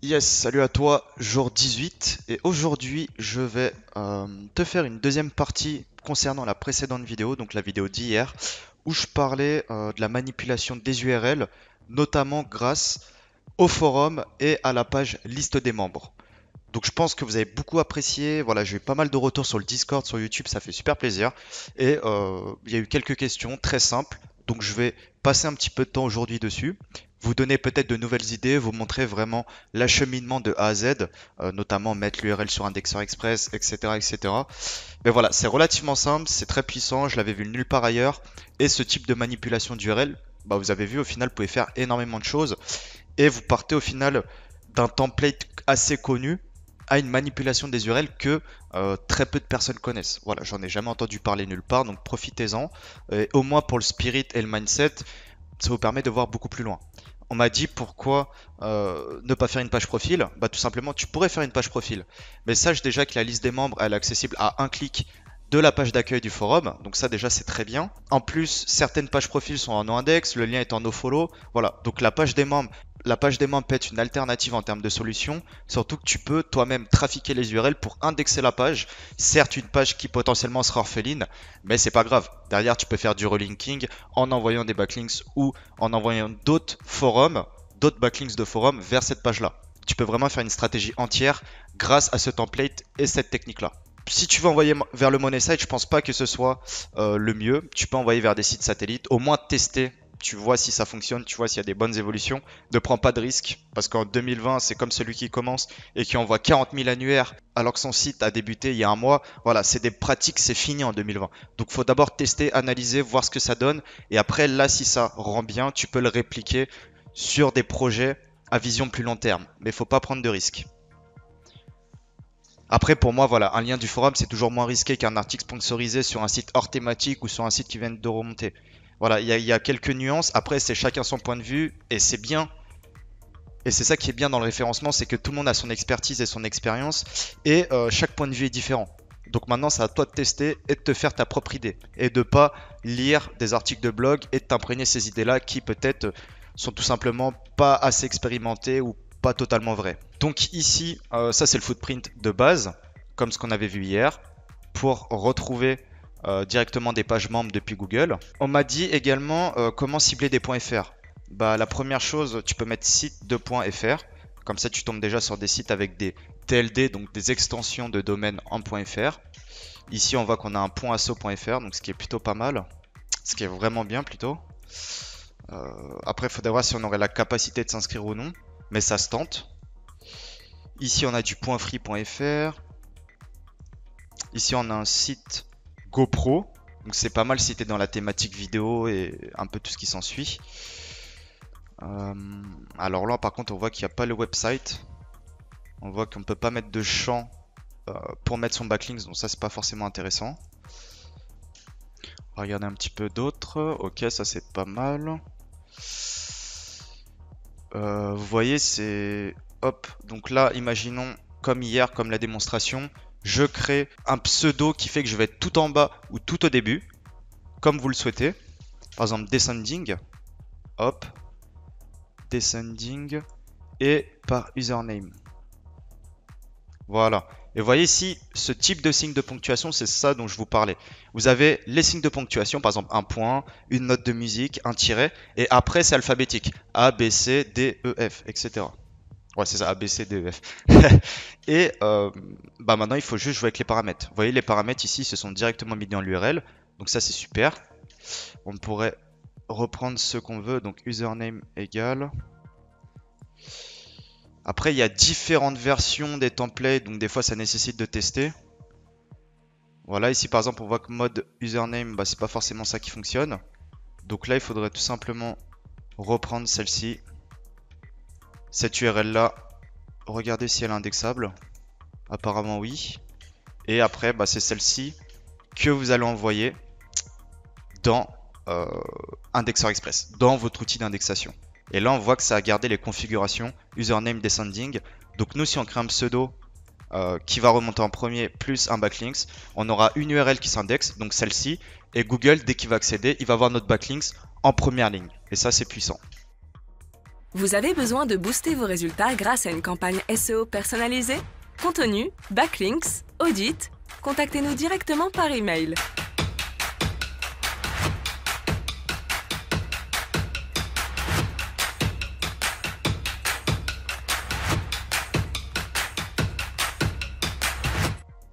Yes, salut à toi, jour 18, et aujourd'hui je vais te faire une deuxième partie concernant la précédente vidéo, donc la vidéo d'hier, où je parlais de la manipulation des URL, notamment grâce au forum et à la page liste des membres. Donc je pense que vous avez beaucoup apprécié, voilà, j'ai eu pas mal de retours sur le Discord, sur YouTube, ça fait super plaisir, et il y a eu quelques questions très simples, donc je vais passer un petit peu de temps aujourd'hui dessus, vous donner peut-être de nouvelles idées, vous montrer vraiment l'acheminement de A à Z, notamment mettre l'URL sur Indexer Express, etc., etc. Mais voilà, c'est relativement simple, c'est très puissant, je l'avais vu nulle part ailleurs, et ce type de manipulation d'URL, bah, vous avez vu, au final, vous pouvez faire énormément de choses, et vous partez au final d'un template assez connu à une manipulation des URL que très peu de personnes connaissent. Voilà, j'en ai jamais entendu parler nulle part, donc profitez-en. Et au moins pour le spirit et le mindset, ça vous permet de voir beaucoup plus loin. On m'a dit pourquoi ne pas faire une page profil. Bah tout simplement, tu pourrais faire une page profil. Mais sache déjà que la liste des membres, elle est accessible à un clic de la page d'accueil du forum. Donc ça déjà c'est très bien. En plus, certaines pages profils sont en no-index, le lien est en nofollow. Voilà, donc la page des membres peut être une alternative en termes de solution. Surtout que tu peux toi-même trafiquer les URL pour indexer la page. Certes, une page qui potentiellement sera orpheline, mais c'est pas grave. Derrière, tu peux faire du relinking en envoyant des backlinks ou en envoyant d'autres forums, d'autres backlinks de forums vers cette page-là. Tu peux vraiment faire une stratégie entière grâce à ce template et cette technique-là. Si tu veux envoyer vers le money site, je pense pas que ce soit le mieux. Tu peux envoyer vers des sites satellites, au moins tester. Tu vois si ça fonctionne, tu vois s'il y a des bonnes évolutions. Ne prends pas de risques parce qu'en 2020, c'est comme celui qui commence et qui envoie 40 000 annuaires alors que son site a débuté il y a un mois. Voilà, c'est des pratiques, c'est fini en 2020. Donc, il faut d'abord tester, analyser, voir ce que ça donne. Et après, là, si ça rend bien, tu peux le répliquer sur des projets à vision plus long terme. Mais il faut pas prendre de risques. Après, pour moi, voilà, un lien du forum, c'est toujours moins risqué qu'un article sponsorisé sur un site hors thématique ou sur un site qui vient de remonter. Voilà, il y a quelques nuances. Après, c'est chacun son point de vue et c'est bien. Et c'est ça qui est bien dans le référencement, c'est que tout le monde a son expertise et son expérience et chaque point de vue est différent. Donc maintenant, c'est à toi de tester et de te faire ta propre idée et de pas lire des articles de blog et de t'imprégner ces idées-là qui peut-être sont tout simplement pas assez expérimentées ou pas totalement vraies. Donc ici, ça c'est le footprint de base, comme ce qu'on avait vu hier, pour retrouver directement des pages membres depuis Google. On m'a dit également comment cibler des .fr. Bah, la première chose, tu peux mettre site de .fr. Comme ça, tu tombes déjà sur des sites avec des TLD, donc des extensions de domaine en .fr. Ici, on voit qu'on a un .asso.fr, donc ce qui est plutôt pas mal. Ce qui est vraiment bien plutôt. Après, il faudrait voir si on aurait la capacité de s'inscrire ou non. Mais ça se tente. Ici, on a du .free.fr. Ici, on a un site GoPro. Donc c'est pas mal si t'es dans la thématique vidéo et un peu tout ce qui s'ensuit. Alors là, par contre, on voit qu'il n'y a pas le website. On voit qu'on ne peut pas mettre de champ pour mettre son backlinks, donc ça, c'est pas forcément intéressant. Regardez un petit peu d'autres. Ok, ça, c'est pas mal. Vous voyez, c'est... Hop, donc là, imaginons, comme hier, comme la démonstration, je crée un pseudo qui fait que je vais être tout en bas ou tout au début, comme vous le souhaitez. Par exemple, descending. Hop. Descending. Et par username. Voilà. Et vous voyez ici, ce type de signe de ponctuation, c'est ça dont je vous parlais. Vous avez les signes de ponctuation, par exemple un point, une note de musique, un tiret, et après c'est alphabétique. A, B, C, D, E, F, etc. Ouais, c'est ça, A, B, C, D, E, F. Et bah maintenant, il faut juste jouer avec les paramètres. Vous voyez, les paramètres ici se sont directement mis dans l'URL. Donc ça, c'est super. On pourrait reprendre ce qu'on veut. Donc username égale... Après, il y a différentes versions des templates, donc des fois ça nécessite de tester. Voilà, ici par exemple, on voit que mode username, bah, c'est pas forcément ça qui fonctionne. Donc là, il faudrait tout simplement reprendre celle-ci, cette URL là, regarder si elle est indexable. Apparemment oui. Et après, bah, c'est celle-ci que vous allez envoyer dans Indexer Express, dans votre outil d'indexation. Et là, on voit que ça a gardé les configurations username descending. Donc nous, si on crée un pseudo qui va remonter en premier plus un backlinks, on aura une URL qui s'indexe, donc celle-ci. Et Google, dès qu'il va accéder, il va voir notre backlinks en première ligne. Et ça, c'est puissant. Vous avez besoin de booster vos résultats grâce à une campagne SEO personnalisée? Contenu, backlinks, audit, contactez-nous directement par email.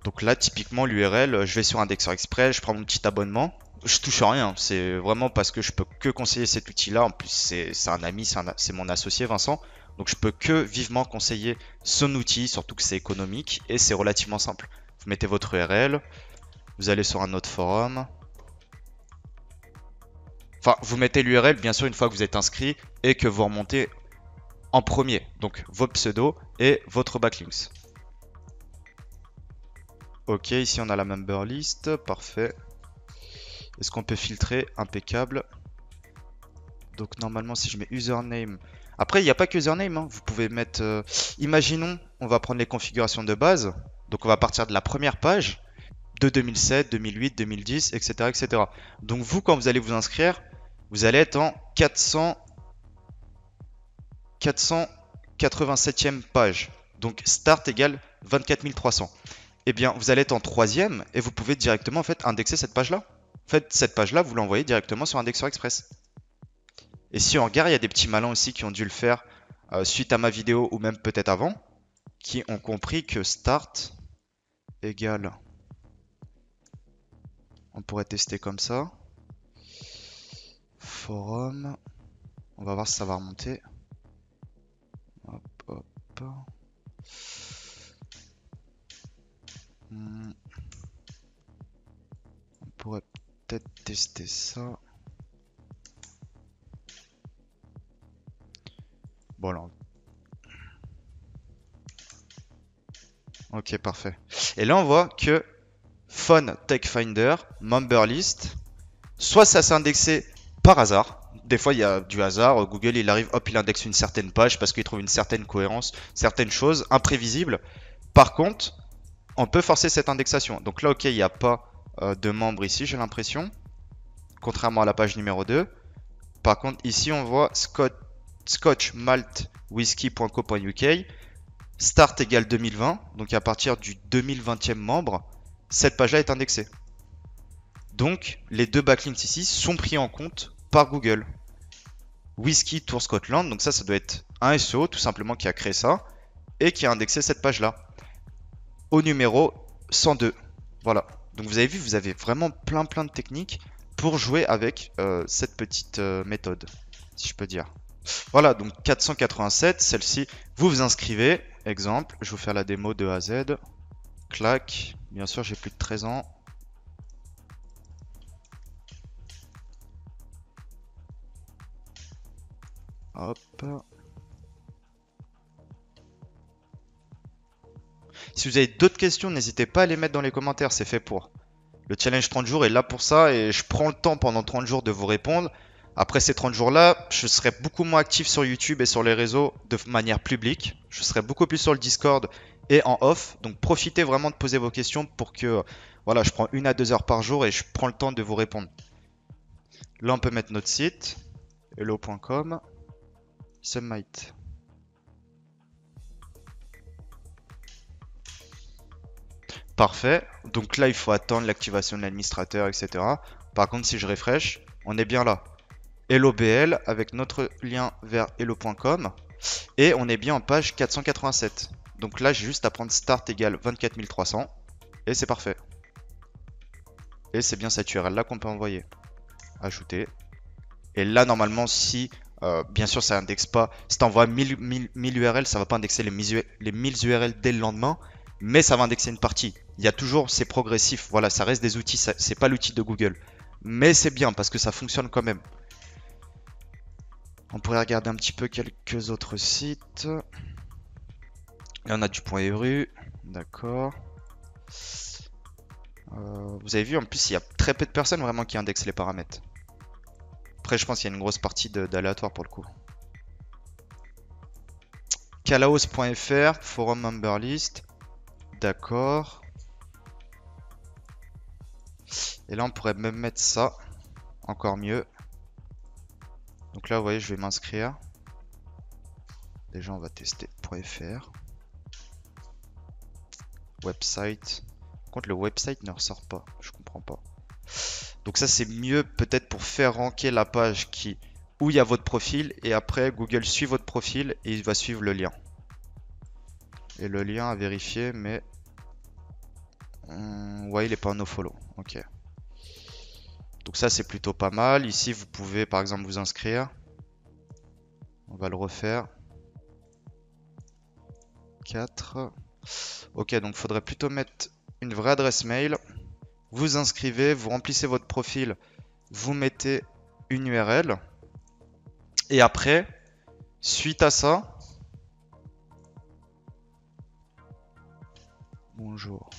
Donc là, typiquement, l'URL, je vais sur Indexeur Express, je prends mon petit abonnement. Je touche à rien, c'est vraiment parce que je peux que conseiller cet outil-là. En plus, c'est un ami, c'est mon associé Vincent. Donc je peux que vivement conseiller son outil, surtout que c'est économique et c'est relativement simple. Vous mettez votre URL, vous allez sur un autre forum. Enfin, vous mettez l'URL, bien sûr, une fois que vous êtes inscrit et que vous remontez en premier. Donc vos pseudos et votre backlinks. Ok, ici on a la member list, parfait. Est-ce qu'on peut filtrer? Impeccable. Donc normalement si je mets username... Après il n'y a pas que username, hein. Vous pouvez mettre... imaginons, on va prendre les configurations de base. Donc on va partir de la première page de 2007, 2008, 2010, etc. etc. Donc vous quand vous allez vous inscrire, vous allez être en 487e page. Donc start égale 24 300. Eh bien, vous allez être en troisième et vous pouvez directement en fait indexer cette page-là. En fait, cette page-là, vous l'envoyez directement sur Indexeur Express. Et si on regarde, il y a des petits malins aussi qui ont dû le faire suite à ma vidéo ou même peut-être avant, qui ont compris que start égale... On pourrait tester comme ça. Forum. On va voir si ça va remonter. Hop, hop. On pourrait peut-être tester ça. Bon là. Ok, parfait. Et là, on voit que Phone Tech Finder, Member List, soit ça s'est indexé par hasard. Des fois, il y a du hasard. Google, il arrive, hop, il indexe une certaine page parce qu'il trouve une certaine cohérence, certaines choses imprévisibles. Par contre, on peut forcer cette indexation. Donc là, ok, il n'y a pas de membres ici, j'ai l'impression. Contrairement à la page numéro 2. Par contre, ici, on voit scotchmaltwhiskey.co.uk. Start égale 2020. Donc à partir du 2020e membre, cette page-là est indexée. Donc, les deux backlinks ici sont pris en compte par Google. Whiskey Tour Scotland, donc ça doit être un SEO tout simplement qui a créé ça et qui a indexé cette page-là au numéro 102. Voilà. Donc vous avez vu, vous avez vraiment plein de techniques pour jouer avec cette petite méthode, si je peux dire. Voilà, donc 487, celle-ci, vous vous inscrivez. Exemple, je vais vous faire la démo de A à Z. Clac. Bien sûr, j'ai plus de 13 ans. Hop. Si vous avez d'autres questions, n'hésitez pas à les mettre dans les commentaires, c'est fait pour. Le challenge 30 jours est là pour ça et je prends le temps pendant 30 jours de vous répondre. Après ces 30 jours-là, je serai beaucoup moins actif sur YouTube et sur les réseaux de manière publique. Je serai beaucoup plus sur le Discord et en off. Donc profitez vraiment de poser vos questions pour que voilà, je prends 1 à 2 heures par jour et je prends le temps de vous répondre. Là, on peut mettre notre site, hello.com, Submit. Parfait. Donc là, il faut attendre l'activation de l'administrateur, etc. Par contre, si je refresh, on est bien là. HelloBL avec notre lien vers hello.com. Et on est bien en page 487. Donc là, j'ai juste à prendre start égale 24 300. Et c'est parfait. Et c'est bien cette URL là qu'on peut envoyer. Ajouter. Et là, normalement, si... bien sûr, ça indexe pas. Si tu envoies 1000 URL, ça va pas indexer les 1000 URL dès le lendemain. Mais ça va indexer une partie. Il y a toujours, c'est progressif. Voilà, ça reste des outils. C'est pas l'outil de Google. Mais c'est bien parce que ça fonctionne quand même. On pourrait regarder un petit peu quelques autres sites. Là, on a du point .ru. D'accord. Vous avez vu, en plus, il y a très peu de personnes vraiment qui indexent les paramètres. Après, je pense qu'il y a une grosse partie d'aléatoire pour le coup. Kalaos.fr, forum member list. D'accord. Et là, on pourrait même mettre ça. Encore mieux. Donc là, vous voyez, je vais m'inscrire. Déjà, on va tester .fr. Website. Par contre, le website ne ressort pas. Je comprends pas. Donc ça, c'est mieux peut-être pour faire ranker la page où il y a votre profil. Et après, Google suit votre profil et il va suivre le lien. Et le lien à vérifier, mais... ouais, il est pas en nofollow. Ok. Donc ça, c'est plutôt pas mal. Ici, vous pouvez, par exemple, vous inscrire. On va le refaire. 4. Ok, donc il faudrait plutôt mettre une vraie adresse mail. Vous inscrivez, vous remplissez votre profil, vous mettez une URL. Et après, suite à ça, bonjour.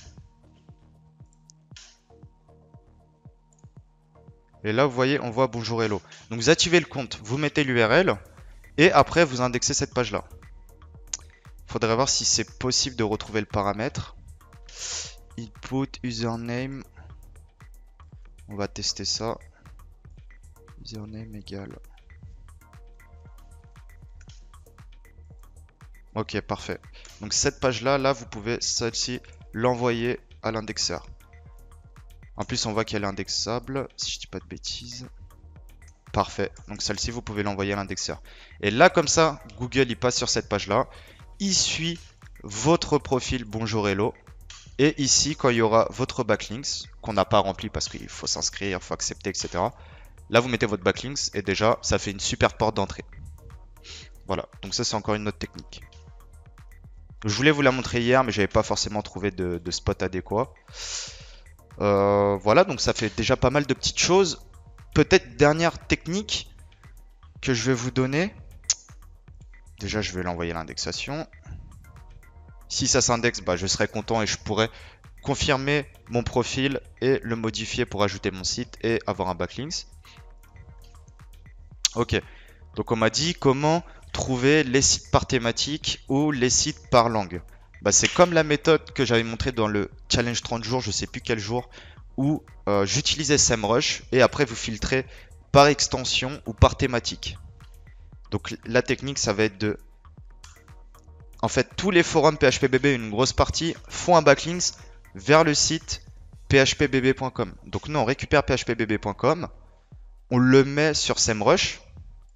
Et là, vous voyez, on voit bonjour hello. Donc vous activez le compte, vous mettez l'URL et après vous indexez cette page-là. Il faudrait voir si c'est possible de retrouver le paramètre. Input username. On va tester ça. Username égale. Ok, parfait. Donc cette page-là, là, vous pouvez celle-ci l'envoyer à l'indexeur. En plus, on voit qu'elle est indexable, si je dis pas de bêtises. Parfait. Donc celle-ci, vous pouvez l'envoyer à l'indexeur. Et là, comme ça, Google, il passe sur cette page-là. Il suit votre profil Bonjour Hello. Et ici, quand il y aura votre backlinks, qu'on n'a pas rempli parce qu'il faut s'inscrire, il faut accepter, etc. Là, vous mettez votre backlinks et déjà, ça fait une super porte d'entrée. Voilà. Donc ça, c'est encore une autre technique. Je voulais vous la montrer hier, mais j'avais pas forcément trouvé de spot adéquat. Voilà, donc ça fait déjà pas mal de petites choses. Peut-être dernière technique que je vais vous donner. Déjà, je vais l'envoyer à l'indexation. Si ça s'indexe, bah, je serai content et je pourrai confirmer mon profil et le modifier pour ajouter mon site et avoir un backlinks. Ok, donc on m'a dit comment trouver les sites par thématique ou les sites par langue. Bah, c'est comme la méthode que j'avais montré dans le challenge 30 jours, je sais plus quel jour, où j'utilisais SEMrush et après vous filtrez par extension ou par thématique. Donc la technique, ça va être de... En fait, tous les forums PHPBB, une grosse partie, font un backlinks vers le site phpbb.com. Donc nous, on récupère phpbb.com, on le met sur SEMrush,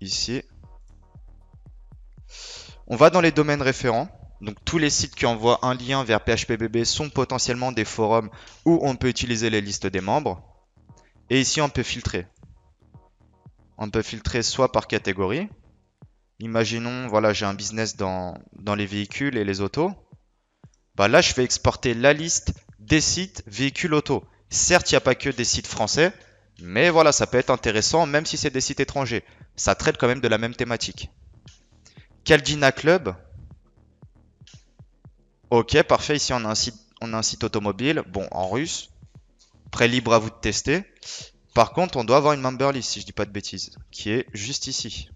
ici. On va dans les domaines référents. Donc tous les sites qui envoient un lien vers PHPBB sont potentiellement des forums où on peut utiliser les listes des membres. Et ici, on peut filtrer. On peut filtrer soit par catégorie. Imaginons, voilà, j'ai un business dans les véhicules et les autos. Bah là, je vais exporter la liste des sites véhicules auto. Certes, il n'y a pas que des sites français, mais voilà, ça peut être intéressant, même si c'est des sites étrangers. Ça traite quand même de la même thématique. Caldina Club. Ok, parfait. Ici, on a un site automobile. Bon, en russe. Après, libre à vous de tester. Par contre, on doit avoir une member list, si je dis pas de bêtises, qui est juste ici.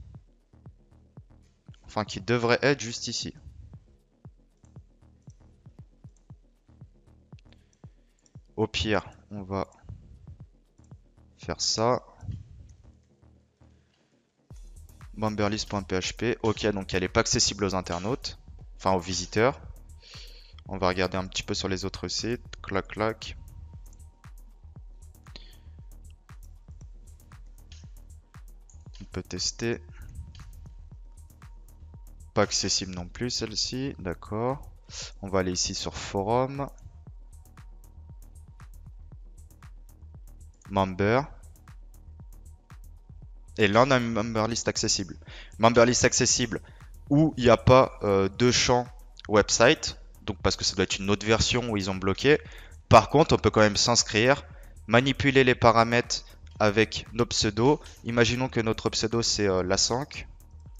Enfin, qui devrait être juste ici. Au pire, on va faire ça. Memberlist.php. Ok, donc elle n'est pas accessible aux internautes. Enfin, aux visiteurs. On va regarder un petit peu sur les autres sites. Clac, clac. On peut tester. Pas accessible non plus, celle-ci. D'accord. On va aller ici sur forum. Member. Et là, on a une member list accessible. Member list accessible où il n'y a pas de champ website. Donc parce que ça doit être une autre version où ils ont bloqué. Par contre, on peut quand même s'inscrire, manipuler les paramètres avec nos pseudos. Imaginons que notre pseudo c'est la 5.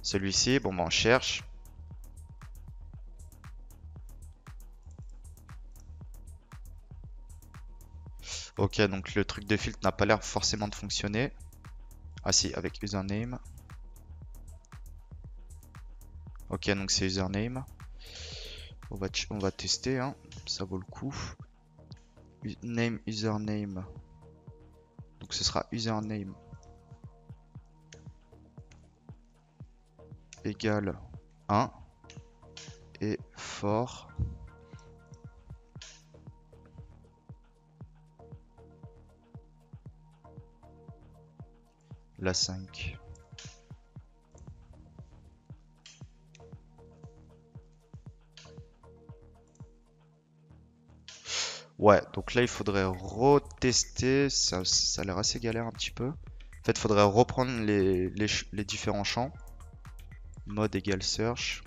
Celui-ci, bon ben on cherche. Ok, donc le truc de filtre n'a pas l'air forcément de fonctionner. Ah si, avec username. Ok, donc c'est username. On va tester, hein. Ça vaut le coup. Name, username. Donc ce sera username égale 1. et fort. La 5. Ouais, donc là il faudrait retester, ça a l'air assez galère un petit peu. En fait, il faudrait reprendre les différents champs. Mode égale search.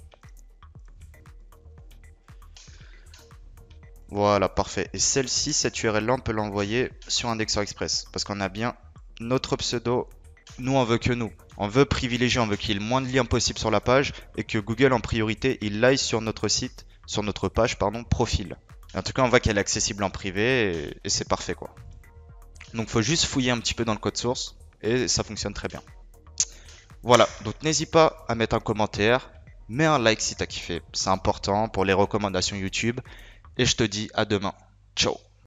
Voilà, parfait. Et celle-ci, cette URL-là, on peut l'envoyer sur Indexer Express. Parce qu'on a bien notre pseudo. Nous, on veut que nous. On veut privilégier, on veut qu'il y ait le moins de liens possible sur la page. Et que Google, en priorité, il aille sur notre site, sur notre page, pardon, profil. En tout cas, on voit qu'elle est accessible en privé et c'est parfait quoi. Donc, faut juste fouiller un petit peu dans le code source et ça fonctionne très bien. Voilà, donc n'hésite pas à mettre un commentaire, mets un like si t'as kiffé, c'est important pour les recommandations YouTube et je te dis à demain. Ciao.